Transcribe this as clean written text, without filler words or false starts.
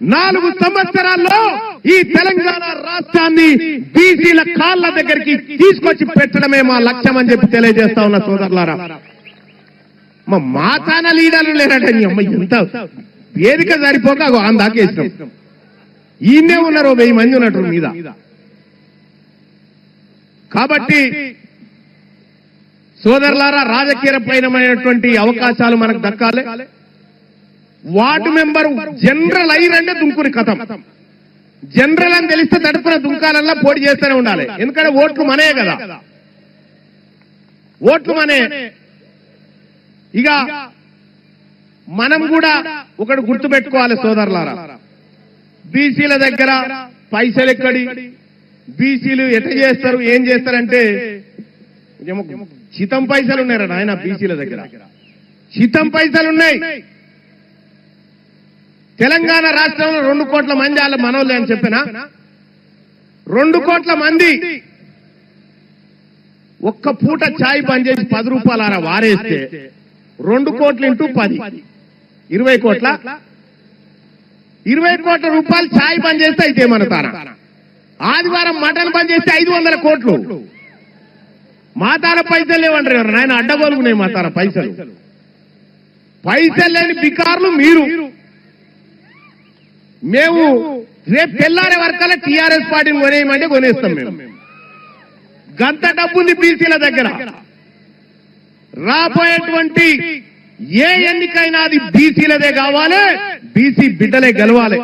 4 సంవత్సరాల్లో ఈ తెలంగాణ రాష్ట్రాన్ని బీసీల కాళ్ళ దగ్గరికి తీసుకొచ్చి పెట్టడమే మా లక్ష్యం అని చెప్పి తెలియజేస్తా ఉన్న సోదరులారా. మా తాన లీడర్లు లేరటని అమ్మ ఎంత వేదిక సరిపోక అందాకేసినాం. ఈయనే ఉన్నారు 1000 మంది ఉన్నట్టు మీద. కాబట్టి సోదరులారా, రాజకీయపరమైనటువంటి అవకాశాలు మనకు దక్కాలి. వార్డు మెంబరు జనరల్ అయినంటే దుంకుని కథం. జనరల్ అని తెలిస్తే తడుపున దుంకాలల్లా పోటీ చేస్తూనే ఉండాలి. ఎందుకంటే ఓట్లు మనే కదా, ఓట్లు మనే. ఇక మనం కూడా ఒకటి గుర్తుపెట్టుకోవాలి సోదరులారా, బీసీల దగ్గర పైసలు ఎక్కడి, బీసీలు ఎట్ట చేస్తారు, ఏం చేస్తారంటే చితం పైసలు ఉన్నారా నాయన బీసీల దగ్గర, చితం పైసలు ఉన్నాయి. తెలంగాణ రాష్ట్రంలో 2 కోట్ల మంది వాళ్ళ మనోళ్ళే అని చెప్పినా, 2 కోట్ల మంది ఒక్క పూట ఛాయ్ బంద్ చేసి 10 రూపాయలు అలా వారేస్తే 2 కోట్లు ఇంటూ 10 20 కోట్ల, 20 కోట్ల రూపాయలు ఛాయ్ బంద్ చేస్తే అయితే ఏమనుతారా? ఆదివారం మటన్ బంద్ చేస్తే 500 కోట్లు. మా తార పైసలు లేవంటారు నాయన, అడ్డగోలుకున్నాయి మా తార పైసలు. పైసలు లేని బికార్లు మీరు. మేము రేపు తెల్లారే వరకల్లా టీఆర్ఎస్ పార్టీని కొనేయమంటే కొనేస్తాం. మేము గంత డబ్బుంది బీసీల దగ్గర. రాబోయేటువంటి ఏ ఎన్నికైనా అది బీసీలదే కావాలి, బీసీ బిడ్డలే గెలవాలి.